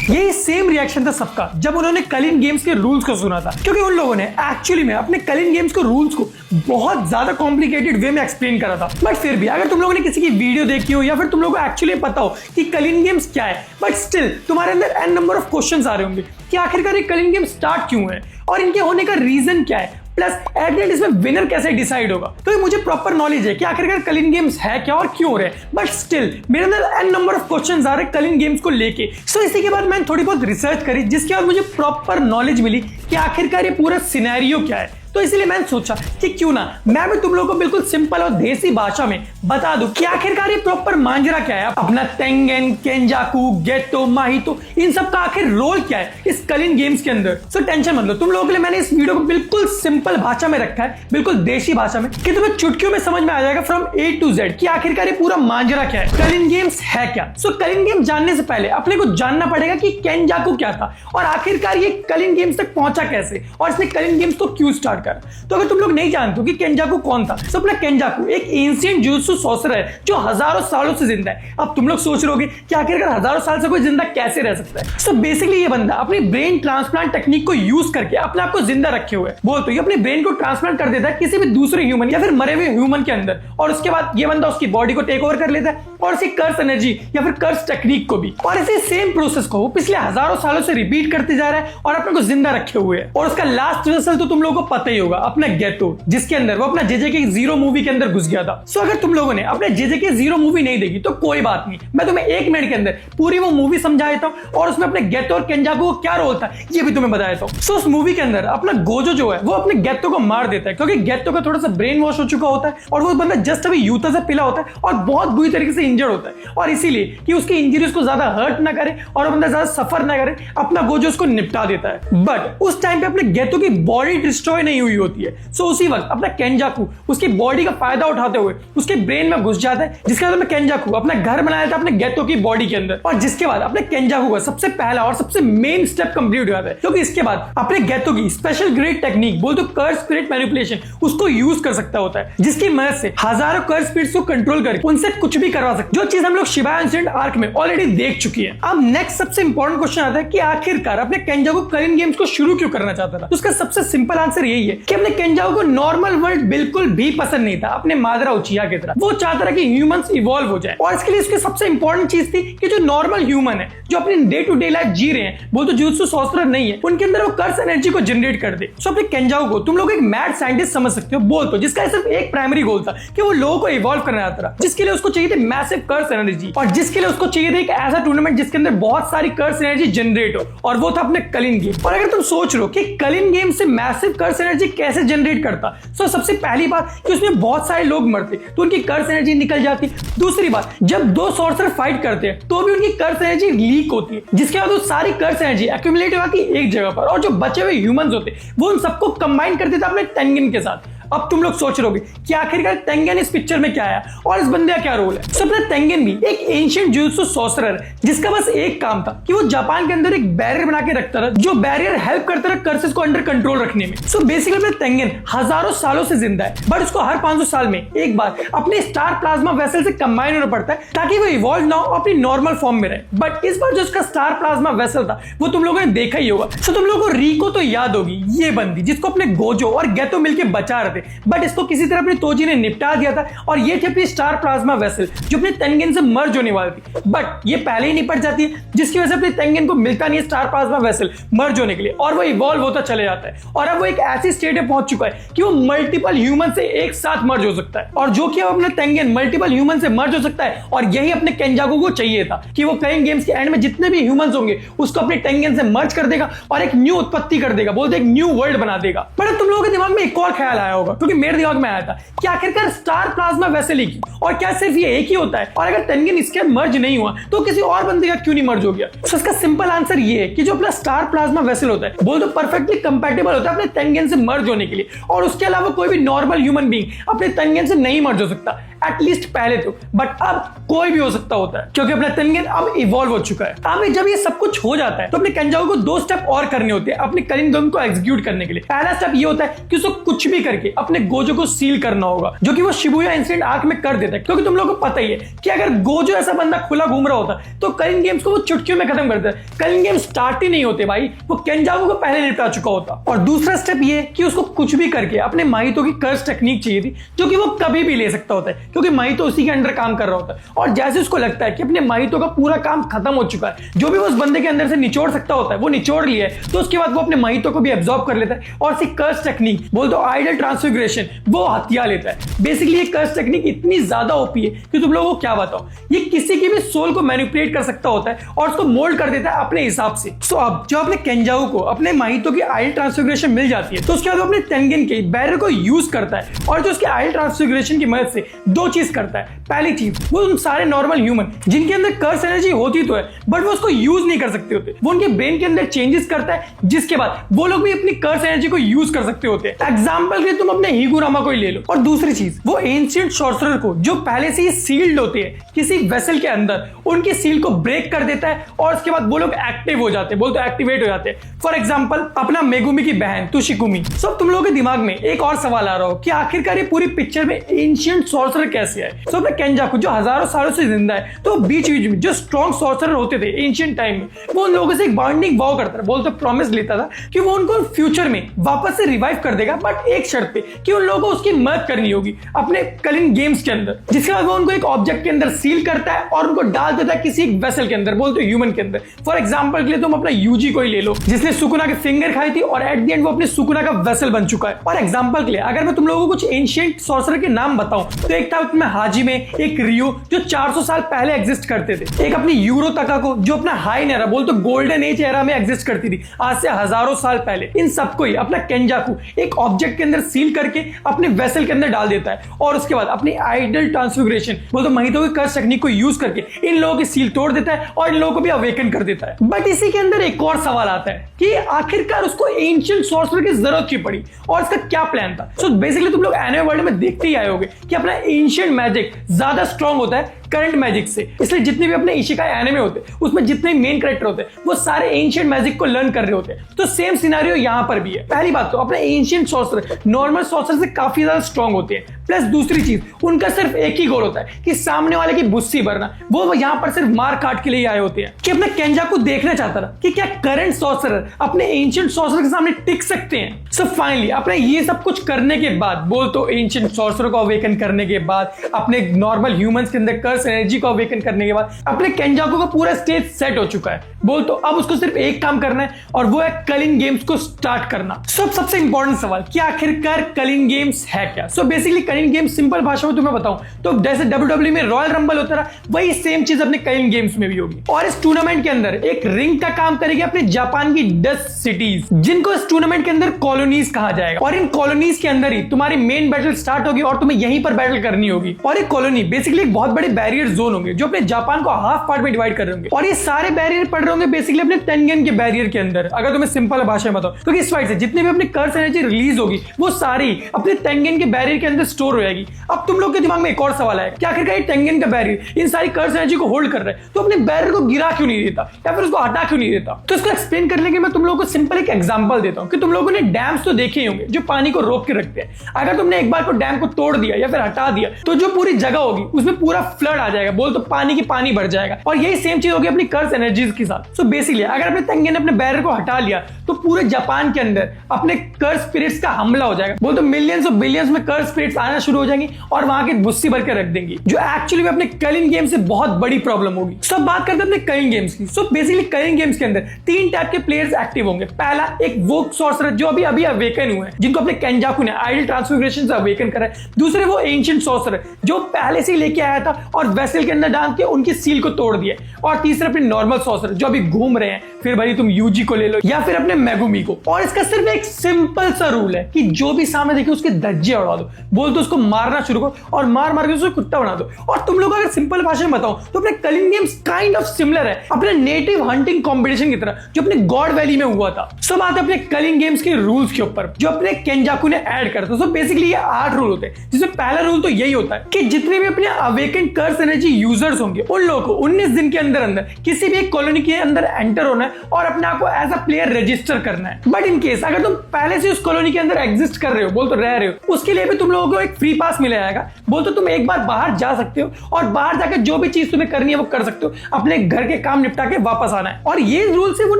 यही same reaction था सबका जब उन्होंने कलिन गेम्स के रूल्स को सुना था, क्योंकि उन लोगों ने एक्चुअली में अपने कलिन गेम्स के रूल्स को बहुत ज्यादा कॉम्प्लिकेटेड वे में एक्सप्लेन करा था। बट फिर भी अगर तुम लोगों ने किसी की वीडियो देखी हो या फिर तुम लोगों को एक्चुअली पता हो कि कलिन गेम्स क्या है, बट स्टिल तुम्हारे अंदर एन नंबर ऑफ क्वेश्चंस आ रहे होंगे कि आखिरकार ये कलिन गेम स्टार्ट क्यों है और इनके होने का रीजन क्या है, प्लस एट द एंड इसमें विनर कैसे डिसाइड होगा। तो ये मुझे प्रॉपर नॉलेज है कि आखिरकार कलिन गेम्स है क्या और क्यों हो रहे हैं, बट स्टिल मेरे अंदर एन नंबर ऑफ क्वेश्चंस आ रहे हैं कलिन गेम्स को लेके। सो इसी के बाद मैंने थोड़ी बहुत रिसर्च करी, जिसके बाद मुझे प्रॉपर नॉलेज मिली कि आखिरकार ये पूरा सिनेरियो क्या है। तो इसलिए मैंने सोचा कि क्यों ना मैं भी तुम लोगों को बिल्कुल सिंपल और देसी भाषा में बता दूं कि आखिरकार ये प्रॉपर मांजरा क्या है, अपना तेंगेन, केंजाकू, गेतो, माहितो, इन सब का आखिर रोल क्या है इस कलिन गेम्स के अंदर। सो टेंशन मत लो, तुम लोगों के लिए मैंने इस वीडियो को बिल्कुल सिंपल भाषा में रखा है, बिल्कुल देसी भाषा में, कि तुम्हें चुटकियों में समझ में आ जाएगा फ्रॉम ए टू जेड कि आखिरकार ये पूरा मांजरा क्या है, कलिन गेम्स है क्या। सो कलिन गेम्स जानने से पहले अपने को जानना पड़ेगा कि केंजाकू क्या था और आखिरकार ये कलिन गेम्स तक पहुंचा कैसे और इसने कलिन गेम्स को क्यों स्टार्ट करा। तो अगर तुम लोग नहीं जानते हो कि केंजाकू कौन था, तो अपना केंजाकू एक एंशिएंट जुजुत्सु सॉर्सरर है जो हजारों सालों से जिंदा है। अब तुम लोग सोच रहोगे कि आखिरकार हजारों साल से कोई जिंदा कैसे रह सकता है। सो बेसिकली ये बंदा अपनी ब्रेन ट्रांसप्लांट टेक्निक को यूज करके अपने आप को जिंदा रखे हुए बोल, तो ये अपने ब्रेन को ट्रांसप्लांट कर देता है किसी भी दूसरे ह्यूमन या फिर मरे हुए ह्यूमन के अंदर, और उसके बाद ये बंदा उसकी बॉडी को टेक ओवर कर लेता है और उसकी कर्स एनर्जी या फिर कर्स टेक्निक को भी, और इसी सेम प्रोसेस को वो पिछले हजारों सालों से रिपीट करते जा रहा है और अपने को जिंदा रखे हुए है। और उसका लास्ट वेसल तो तुम लोगों को पता ही होगा, अपना गेतो, जिसके अंदर वो अपना जेजेके जीरो मूवी के अंदर घुस गया था। सो अगर तुम लोगों ने अपने जेजेके जीरो मूवी नहीं देखी तो कोई बात नहीं, मैं तुम्हें 1 मिनट के अंदर पूरी वो मूवी समझा देता हूं और उसमें अपने गेतो और केंजाकू का क्या रोल था ये भी तुम्हें बता देता हूं। सो उस मूवी के अंदर अपना गोजो जो है वो अपने गेतो को मार देता है, क्योंकि गेतो का थोड़ा सा ब्रेन वॉश हो चुका होता है और वो बंदा जस्ट अभी यूता से पिला होता है और बहुत बुरी तरीके से इंजर्ड होता है, और इसीलिए कि उसकी इंजरी उसको ज्यादा हर्ट ना करे और बंदा ज्यादा सफर ना करे, अपना गोजो उसको निपटा देता है। बट उस टाइम पे अपने गेतो की बॉडी डिस्ट्रॉय नहीं हुई होती है। सो उसी वक्त अपना केंजाकू उसकी बॉडी का फायदा उठाते हुए उसके ब्रेन में घुस जाता है, जिसके बाद केंजाकू अपना घर बनाया था अपने गेतो की बॉडी के अंदर, और जिसके बाद अपने केंजाकू का सबसे पहला और सबसे मेन स्टेप कंप्लीट हो जाता है, क्योंकि इसके बाद अपने गेतो की स्पेशल ग्रेड टेक्निक बोल तो कर्स स्पिरिट मैनिपुलेशन उसको यूज कर सकता होता है, जिसकी मदद से हजारों कर्स स्पिरिट्स को कंट्रोल करके उनसे कुछ भी करवा सकते, जो चीज हम लोग शिबा इंसिडेंट आर्क में ऑलरेडी देख चुकी है। अब नेक्स्ट सबसे इंपॉर्टेंट क्वेश्चन आता है कि आखिरकार अपने केंजाकू कलिन गेम्स को शुरू क्यों करना चाहता था। उसका सबसे सिंपल आंसर यही है कि अपने केंजाकू को नॉर्मल वर्ल्ड बिल्कुल भी पसंद नहीं था, अपने मादरा उचिया की तरह। वो चाहता था कि ह्यूमंस इवॉल्व हो जाए, और इसके लिए उसकी सबसे इंपॉर्टेंट चीज थी कि जो नॉर्मल ह्यूमन है जो अपनी डे टू डे लाइफ जी रहे हैं, वो तो जुजुत्सु सॉर्सरर नहीं है, उनके अंदर वो कर्स एनर्जी को जनरेट कर दे। सो अपने केंजाकू को तुम लोग एक मैड साइंटिस्ट समझ सकते हो बोल, तो जिसका सिर्फ एक प्राइमरी गोल था कि वो लोगों को इवॉल्व करना चाहता था, जिसके लिए उसको चाहिए थे मैसिव कर्स एनर्जी, और जिसके लिए उसको चाहिए था एक ऐसा टूर्नामेंट जिसके अंदर बहुत सारी कर्स एनर्जी जनरेट हो, और वो था अपने कलिन गेम। और अगर तुम सोच रहे हो कि कलिन गेम से मैसिव कर्स एनर्जी कैसे जनरेट करता, तो सबसे पहली बात कि उसमें बहुत सारे लोग मरते तो उनकी कर्स एनर्जी निकल जाती। दूसरी बात, जब 2 सॉर्सरर फाइट करते हैं तो भी उनकी कर्स एनर्जी लीक होती है, जिसके बाद वो सारी कर्स एनर्जी एक्यूमुलेट हो जाती है एक जगह पर, और जो बचे हुए ह्यूमंस होते वो उन सबको कंबाइन कर देता अपने टेंगेन के साथ। अब तुम लोग सोच रहोगे कि आखिरकार तेंगेन इस पिक्चर में क्या है और इस बंदे का क्या रोल है। सो अपना तेंगेन भी एक एंशिएंट जुजुत्सु सॉर्सरर जिसका बस एक काम था कि वो जापान के अंदर एक बैरियर बना के रखता था, जो बैरियर हेल्प करता था कर्सेस को अंडर कंट्रोल रखने में। सो बेसिकली अपना तेंगेन हजारों सालों से जिंदा है, बट उसको हर 500 साल में एक बार अपने स्टार प्लाज्मा वेसल से कंबाइन होना पड़ता है ताकि वो इवॉल्व ना हो, अपनी नॉर्मल फॉर्म में रहे। बट इस बार जो उसका स्टार प्लाज्मा वेसल था वो तुम लोगों ने देखा ही होगा। सो तुम लोगों को रिको तो याद होगी, ये बंदी जिसको अपने गोजो और गेतो मिलकर बचा रहे थे, बट इसको किसी तरह अपनी तोजी ने निपटा दिया था, और ये थी अपनी स्टार प्लाज्मा वेसल जो अपने तेंगेन से मर्ज होने वाली थी। बट ये पहले ही निपट जाती है, जिसकी वजह से अपने तेंगेन को मिलता नहीं है स्टार प्लाज्मा वेसल मर्ज होने के लिए, और वो इवॉल्व होता चले जाता है, और अब वो एक ऐसी स्टेट में पहुंच चुका है कि वो मल्टीपल ह्यूमन से एक साथ मर्ज हो सकता है, और जो कि अब अपने तेंगेन मल्टीपल ह्यूमन से मर्ज हो सकता है। और यही अपने केंजाकू को चाहिए था कि वो कलिन गेम्स के एंड में जितने भी ह्यूमंस होंगे उसको अपने तेंगेन से मर्ज कर देगा और एक न्यू उत्पत्ति कर देगा, बोलते एक न्यू वर्ल्ड बना देगा। बट तुम लोगों के दिमाग में एक और ख्याल आया होगा, क्योंकि मेरे दिमाग में आया था कि आखिरकार स्टार प्लाज्मा वेसल ही, और क्या सिर्फ ये एक ही होता है, और अगर तेंगेन इसके मर्ज नहीं हुआ तो किसी और बंदे का क्यों नहीं मर्ज हो गया। तो इसका सिंपल आंसर ये है कि जो अपना स्टार प्लाज्मा वेसल होता है बोल तो परफेक्टली कंपैटिबल होता है अपने तेंगेन से मर्ज होने के लिए, और उसके अलावा कोई भी नॉर्मल ह्यूमन बीइंग अपने तेंगेन से नहीं मर्ज हो सकता। एटलीस्ट पहले तो, बट अब कोई भी हो सकता होता है क्योंकि अपना तेनगेन अब इवॉल्व हो चुका है। अब जब ये सब कुछ हो जाता है तो अपने केंजाकू को 2 स्टेप और करने होते हैं अपने कलिन गेम को एग्जीक्यूट करने के लिए। पहला स्टेप ये होता है कि उसको कुछ भी करके अपने गोजो को सील करना होगा, जो कि वो शिबुया इंसिडेंट आर्क में कर देता है, क्योंकि तुम लोगों को पता ही है कि अगर गोजो ऐसा बंदा खुला घूम रहा होता तो कलिन गेम्स को वो चुटकियों में खत्म कर देता है। कलिन गेम स्टार्ट ही नहीं होते भाई, वो केंजाकू को पहले निपटा चुका होता। और दूसरा स्टेप ये कि उसको कुछ भी करके अपने माहितो की कर्स टेक्निक चाहिए थी, जो कि वो कभी भी ले सकता होता है क्योंकि माहितो उसी के अंडर काम कर रहा होता है। और जैसे उसको लगता है कि अपने माहितो का पूरा काम खत्म हो चुका है, जो भी वो उस बंदे के अंदर से निचोड़ सकता होता है वो निचोड़ लिया है, तो उसके बाद वो अपने माहितो को भी एब्जॉर्ब कर लेता है और इसी कर्स टेक्निक बोल दो आइडल ट्रांसफिगरेशन वो हथिया लेता है। बेसिकली ये कर्स टेक्निक इतनी ज्यादा ओपी है कि तुम लोगों को क्या बताओ, ये किसी की भी सोल को मैनिपुलेट कर सकता होता है और उसको मोल्ड कर देता है अपने हिसाब से। सो अब जब अपने केंजाकू को अपने माहितो की आइडल ट्रांसफिगरेशन मिल जाती है तो उसके बाद वो अपने तेनगेन के बैरियर को यूज करता है और जो उसके आइडल ट्रांसफिगरेशन की मदद से 2 चीज करता है। पहली चीज, वो उन सारे नॉर्मल ह्यूमन जिनके अंदर कर्स एनर्जी होती तो है बट वो उसको यूज नहीं कर सकते होते, वो उनके ब्रेन के अंदर चेंजेस करता है, जिसके बाद वो लोग भी अपनी कर्स एनर्जी को यूज कर सकते होते हैं। एग्जांपल के लिए तुम अपने हिगुरामा को ही ले लो। और दूसरी चीज, वो एंशिएंट सॉर्सरर को जो पहले से ही सील्ड होते हैं किसी वेसल के अंदर, उनकी सील को ब्रेक कर देता है और उसके बाद वो लोग एक्टिव हो जाते हैं, बोलते एक्टिवेट हो जाते हैं। फॉर एग्जांपल अपना मेगुमी की बहन तुशिकुमी। सब तुम लोगों के दिमाग में एक और सवाल आ रहा हो कि आखिरकार ये पूरी पिक्चर में एंशिएंट सॉर्सरर कैसे है। सो अपने केंजाकू जो हजारों सालों से जिंदा है, तो बीच बीच में जो स्ट्रॉन्ग सॉर्सरर होते थे एंशिएंट टाइम में, वो उन लोगों से एक बॉन्डिंग वाव करता था, बोलते प्रॉमिस लेता था कि वो उनको फ्यूचर में वापस से रिवाइव कर देगा, बट एक शर्त पे कि उन लोगों को उसकी मदद करनी होगी अपने कलिन गेम्स के अंदर। जिसके बाद वो उनको एक ऑब्जेक्ट के अंदर सील करता है और उनको डाल देता है किसी एक वेसल के अंदर, बोलते ह्यूमन के अंदर। फॉर एग्जांपल के लिए तुम अपना यूजी को ही ले लो, जिसने सुकुना के फिंगर खाई थी और एट द एंड वो अपने सुकुना का वेसल बन चुका है। और एग्जांपल के लिए अगर मैं तुम लोगों को कुछ एंशिएंट सॉर्सरर के नाम बताऊं तो एक था उसमें हाजिमे, एक रियो जो 400 साल पहले एग्जिस्ट करते थे, एक अपनी यूरो तकाको जो अपना हाई एरा बोलते गोल्डन एज एरा में एग्जिस्ट करती थी आज से हजारों साल पहले। इन सबको ही अपना केंजाकू एक ऑब्जेक्ट के अंदर सील करके अपने वेसल के अंदर डाल देता है और उसके बाद अपनी आइडल ट्रांसफिगरेशन बोलते माहितो की कर्स टेक्निक को यूज करके इन लोगों की सील तोड़ देता है और इन लोगों को भी अवेकन कर देता है। बट इसी के अंदर एक और सवाल आता है कि आखिरकार उसको एंशिएंट सॉर्सरर की जरूरत क्यों पड़ी और इसका क्या प्लान था। सो बेसिकली तुम लोग एनिमे वर्ल्ड में देखते ही आए होगे कि अपना एंशिएंट मैजिक ज्यादा स्ट्रांग होता है करंट मैजिक से, इसलिए जितने भी अपने इशिकाई एनिमे होते हैं उसमें जितने मेन कैरेक्टर होते हैं वो सारे एंशिएंट मैजिक को लर्न कर रहे होते हैं। तो सेम सिनेरियो यहां पर भी है। पहली बात तो अपने एंशिएंट सॉर्सरर नॉर्मल सॉर्सरर से काफी ज्यादा स्ट्रांग होते हैं, प्लस दूसरी चीज उनका सिर्फ एक ही गोल होता है कि सामने वाले की बुस्सी भरना। वो यहां पर सिर्फ मार काट के लिए आए होते हैं कि अपना केंजाकू देखना चाहता था कि क्या करंट सॉर्सरर अपने एंशिएंट सॉर्सरर के सामने टिक सकते हैं। सो फाइनली अपने ये सब कुछ करने के बाद, बोल तो एंशिएंट सॉर्सरर को अवेकन करने के बाद, अपने नॉर्मल ह्यूमंस के अंदर कर्स एनर्जी को अवेकन करने के बाद अपने केंजाकू का पूरा स्टेज सेट हो चुका है। बोल तो अब उसको सिर्फ एक काम करना है और वो है कलिन गेम्स को स्टार्ट करना। सबसे इंपॉर्टेंट सवाल कि आखिरकार कलिन गेम्स है क्या। सो बेसिकली कलिन गेम्स सिंपल भाषा में तुम्हें बताऊं तो जैसे WWE में रॉयल रंबल होता रहा, वही सेम चीज अपने कलिन गेम्स में भी होगी। और इस टूर्नामेंट के अंदर एक रिंग का काम करेगी अपने जापान की 10 सिटीज, जिनको इस टूर्नामेंट के अंदर कॉलोनीज कहा जाएगा। और इन कॉलोनीज के अंदर ही तुम्हारी मेन बैटल स्टार्ट होगी और तुम्हें यहीं पर बैटल करनी होगी। और एक कॉलोनी बेसिकली एक बहुत बड़े बैरियर जोन होंगे जो अपने जापान को हाफ पार्ट में डिवाइड कर रहे होंगे। और ये सारे बैरियर पड़ रहे होंगे बेसिकली अपने तेनगेन के बैरियर के अंदर, अगर तुम्हें सिंपल भाषा में बताओ। क्योंकि इस फाइट से जितने भी अपनी कर्स एनर्जी रिलीज होगी वो सारी अपने तेनगेन के बैरियर के अंदर स्टोर हो जाएगी। अब तुम लोग के दिमाग में एक और सवाल आएगा कि आखिरकार ये तेनगेन का बैरियर इन सारी कर्स एनर्जी को होल्ड कर रहा है, तो अपने बैरियर को गिरा क्यों नहीं देता या फिर उसको हटा क्यों नहीं देता। तो इसको एक्सप्लेन करने के मैं तुम लोगों को सिंपल एक एग्जांपल देता हूं कि तुम लोगों ने डैम्स तो देखे होंगे जो पानी को रोक के रखते हैं। अगर तुमने एक बार को डैम को तोड़ दिया या फिर हटा दिया तो जो पूरी जगह होगी उसमें पूरा फ्लड आ जाएगा, बोल तो पानी की पानी बढ़ जाएगा। और यही सेम चीज होगी अपनी कर्स एनर्जीज के साथ। सो बेसिकली अगर अपने तेनगेन ने अपने बैरियर को हटा लिया तो पूरे जापान के अंदर अपने कर्स स्पिरिट्स का हमला हो जाएगा, बोल तो मिलियंस और बिलियंस में कर्स स्पिरिट्स आना शुरू हो जाएंगी और वहां के बुस्सी भर के रख देंगी, जो एक्चुअली में अपने कलिन गेम से बहुत बड़ी प्रॉब्लम होगी। सब बात करते हैं अपने कलिन गेम्स की। सो बेसिकली कलिन गेम्स के अंदर 3 टाइप के प्लेयर्स एक्टिव होंगे। पहला एक वो सॉर्सरर जो अभी अवेकन हुए हैं, जिनको अपने केंजाकू ने आइडल ट्रांसफिगरेशन से अवेकन करा है। दूसरे वो एंशिएंट सॉर्सरर जो पहले से लेके आया था और और वेसल के अंदर डाल के उनकी सील को तोड़ दिया। और तीसरा अपने नॉर्मल सॉर्सर जो अभी घूम रहे हैं, फिर भाई तुम यूजी को ले लो या फिर अपने मेगुमी को। और इसका सिर्फ एक सिंपल सा रूल है कि जो भी सामने देखे उसके धज्जे उड़ा दो, बोल तो उसको मारना शुरू करो और मार मार के उसको कुत्ता बना दो। और तुम लोग अगर सिंपल भाषा में बताओ तो अपने कलिंग गेम्स काइंड ऑफ सिमिलर है अपने नेटिव हंटिंग कॉम्पिटिशन की तरह जो अपने गॉड वैली में हुआ था। सब आते अपने कलिंग गेम्स के रूल्स के ऊपर जो अपने केंजाकू ने ऐड करता है। बेसिकली ये 8 रूल होते हैं, जिसमें पहला रूल तो यही होता है कि जितने भी अपने अवेकन कर्स एनर्जी यूजर्स होंगे उन लोगों को 19 दिन के अंदर अंदर किसी भी एक कॉलोनी के अंदर एंटर होना है और अपने आप को एज अ प्लेयर रजिस्टर करना है। बट इन केस अगर तुम पहले से उस कॉलोनी के अंदर एग्जिस्ट कर रहे हो, बोल तो रह रहे हो, उसके लिए भी तुम लोगों को एक फ्री पास मिला जाएगा। बोल तो तुम एक बार बाहर जा सकते हो और बाहर जाकर जो भी चीज तुम्हें करनी है वो कर सकते हो, अपने घर के काम निपटा के वापस आना है। और ये रूल सिर्फ उन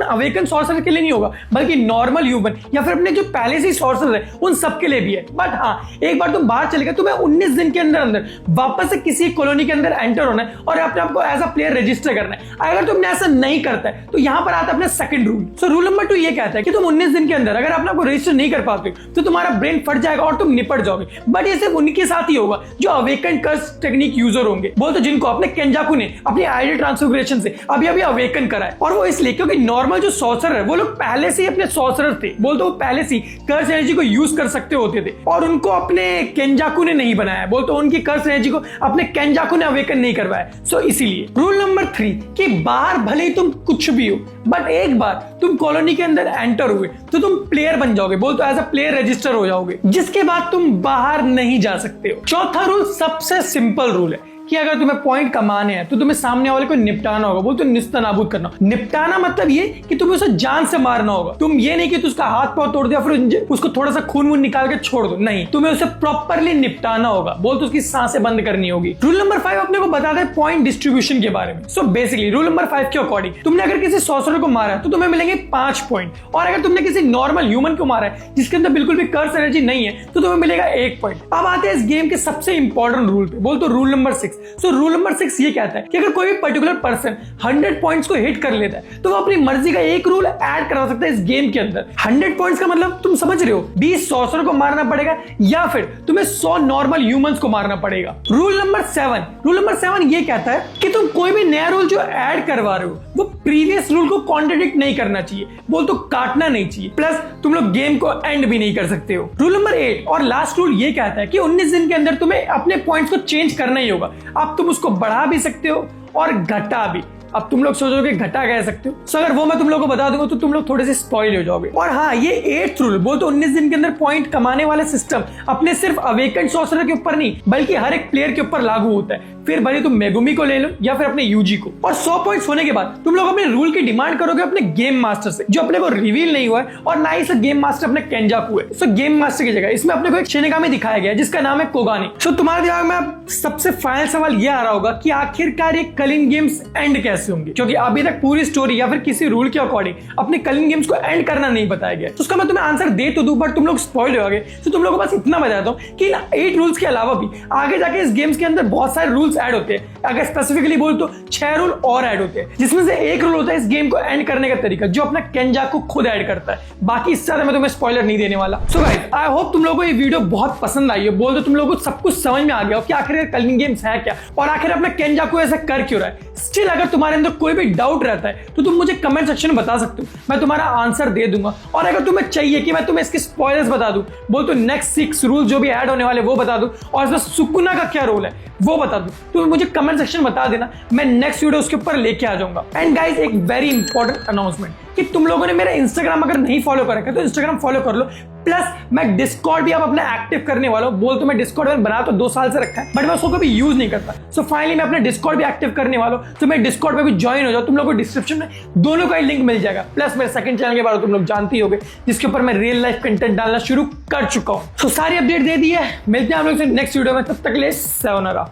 अवेकन सॉर्सर के लिए नहीं होगा बल्कि नॉर्मल ह्यूमन या फिर अपने जो पहले से सॉर्सर है उन सबके लिए भी है। बट हाँ, एक बार तुम बाहर चले गए तुम्हें 19 दिन के अंदर अंदर वापस से किसी कॉलोनी के अंदर एंटर होना है और अपने आप को एज अ प्लेयर रजिस्टर करना है। अगर तुमने ऐसा नहीं करता है तो यहां पर आता है अपना second rule. So rule number 2 ये कहता है कि तुम 19 दिन के अंदर अगर अपने आप को रजिस्टर नहीं कर पाते तो तुम्हारा ब्रेन फट जाएगा और तुम निपट जाओगे। बट ये सिर्फ उनके साथ ही होगा जो अवेकन कर्स टेक्निक यूजर होंगे, बोल तो जिनको अपने केंजाकू ने अपनी आइडियल ट्रांसफिगरेशन से अभी अभी अवेकन करा है। और वो इसलिए क्योंकि नॉर्मल जो सॉर्सर है वो लोग पहले से ही अपने सॉर्सरर थे, बोल तो वो पहले से कर्स एनर्जी को यूज कर सकते होते थे और उनको अपने केंजाकू ने नहीं बनाया, बोल तो उनकी कर्स एनर्जी को अपने केंजाकू ने अवेकन नहीं करवाया। सो इसीलिए रूल नंबर 3 कि बाहर भले ही तुम कुछ भी हो बट एक बार तुम कॉलोनी के अंदर एंटर हुए तो तुम प्लेयर बन जाओगे, बोल तो एज अ प्लेयर रजिस्टर हो जाओगे, जिसके बाद तुम बाहर नहीं जा सकते हो। चौथा रूल सबसे सिंपल रूल है कि अगर तुम्हें पॉइंट कमाने हैं तो तुम्हें सामने वाले को निपटाना होगा, बोल तो निस्तनाबूद करना। निपटाना मतलब ये कि तुम्हें उसे जान से मारना होगा। तुम ये नहीं कि उसका हाथ पांव तोड़ दिया फिर उसको थोड़ा सा खून वून निकाल के छोड़ दो, नहीं, तुम्हें उसे प्रॉपरली निपटाना होगा, बोल तो उसकी सांसें बंद करनी होगी। रूल नंबर 5 अपने को बताता है पॉइंट डिस्ट्रीब्यूशन के बारे में। सो बेसिकली रूल नंबर 5 के अकॉर्डिंग तुमने अगर किसी सॉर्सरर को मारा है तो तुम्हें मिलेंगे 5 पॉइंट, और अगर तुमने किसी नॉर्मल ह्यूमन को मारा है जिसके अंदर बिल्कुल भी कर्स एनर्जी नहीं है तो तुम्हें मिलेगा 1 पॉइंट। अब आते हैं इस गेम के सबसे इंपॉर्टेंट रूल पे, बोल तो rule number 6। So rule number 6 ये कहता है कि अगर कोई भी पर्टिकुलर पर्सन 100 पॉइंट्स को हिट कर लेता है तो वो अपनी मर्जी का एक रूल ऐड करा सकता है इस गेम के अंदर। 100 पॉइंट्स का मतलब तुम समझ रहे हो, 20 सॉर्सरर को मारना पड़ेगा या फिर तुम्हें 100 नॉर्मल ह्यूमंस को मारना पड़ेगा। रूल नंबर 7 ये कहता है कि तुम कोई भी नया रूल जो ऐड करवा रहे हो वो प्रीवियस रूल को कॉन्ट्रडिक्ट नहीं करना चाहिए, बोल तो काटना नहीं चाहिए, प्लस तुम लोग गेम को एंड भी नहीं कर सकते हो। रूल नंबर 8 और लास्ट रूल ये कहता है कि 19 दिन के अंदर तुम्हें अपने पॉइंट्स को चेंज करना ही होगा। अब तुम उसको बढ़ा भी सकते हो और घटा भी। अब तुम लोग सोचोगे घटा कह सकते हो, सो अगर वो मैं तुम लोगों को बता दूंगा तो तुम लोग थोड़े से स्पॉइल हो जाओगे। और हाँ, ये 8th रूल बोल तो 19 दिन के अंदर पॉइंट कमाने वाला सिस्टम अपने सिर्फ अवेकन सॉर्सरर के ऊपर नहीं बल्कि हर एक प्लेयर के ऊपर लागू होता है। फिर भले तुम मेगुमी को ले लो या फिर अपने यूजी को। और 100 पॉइंट्स होने के बाद तुम लोग अपने रूल की डिमांड करोगे अपने गेम मास्टर से, जो अपने को रिवील नहीं हुआ है और ना ही गेम मास्टर अपने केंजाकू है। सो गेम मास्टर की जगह इसमें अपने को एक शिनिगामी दिखाया गया जिसका नाम है कोगानी। सो तुम्हारे दिमाग में अब सबसे फाइनल सवाल ये आ रहा होगा कि आखिरकार ये कलिंग गेम्स एंड कैसे होंगे, क्योंकि अभी तक पूरी स्टोरी या फिर किसी रूल के अकॉर्डिंग अपने कलिंग गेम्स को एंड करना नहीं बताया गया। तो उसका मैं तुम्हें आंसर दे तो दूं बट तुम लोग स्पॉइल हो गए। तो तुम लोगों को बस इतना बताता हूं कि 8 रूल्स के अलावा भी आगे जाके इस गेम्स के अंदर बहुत सारे रूल्स ऐड होते हैं। अगर स्पेसिफिकली बोल तो 6 रूल और ऐड होते हैं, जिसमें से एक रूल होता है इस गेम को एंड करने का तरीका जो अपना केंजाकू खुद ऐड करता है। बाकी इससे ज्यादा मैं तुम्हें स्पॉइलर नहीं देने वाला। सो गाइस, आई होप तुम लोगों को ये वीडियो बहुत पसंद आई है। बोल दो तुम लोगों को सब कुछ समझ में आ गया हो कि आखिर कलिंग गेम्स है क्या और आखिर अपना केंजाकू ऐसा कर क्यों रहा है। स्टिल अगर तुम्हारे अंदर कोई भी डाउट रहता है तो तुम मुझे कमेंट सेक्शन में बता सकते हो, मैं तुम्हारा आंसर दे दूंगा। और अगर तुम्हें चाहिए कि मैं तुम्हें इसके स्पॉयलर्स बता दूं, बोल तो नेक्स्ट 6 रूल जो भी ऐड होने वाले वो बता दूं और इसमें सुकुना का क्या रोल है वो बता दूं, तो मुझे कमेंट सेक्शन बता देना, मैं नेक्स्ट वीडियो उसके ऊपर लेके आ जाऊंगा। एंड गाइस, एक वेरी इंपॉर्टेंट अनाउंसमेंट कि तुम लोगों ने मेरा इंस्टाग्राम अगर नहीं फॉलो कर रखा है तो इंस्टाग्राम फॉलो कर लो। प्लस मैं डिस्कॉर्ड भी अब अपना एक्टिव करने वाला हूं। बोल तो मैं डिस्कॉर्ड बना तो 2 साल से रखा है बट मैं उसको कभी यूज नहीं करता। सो फाइनली मैं अपना डिस्कॉर्ड भी एक्टिव करने वाला हूं, तो मैं डिस्कॉर्ड पे भी ज्वाइन हो जाओ। तुम लोगों को डिस्क्रिप्शन में दोनों का ही लिंक मिल जाएगा। प्लस मेरे सेकंड चैनल के बारे में तुम लोग जानते ही होगे जिसके ऊपर मैं रियल लाइफ कंटेंट डालना शुरू कर चुका हूं। सो सारी अपडेट दे दी है, मिलते हैं हम लोग से नेक्स्ट वीडियो में, तब तक के लिए sayonara।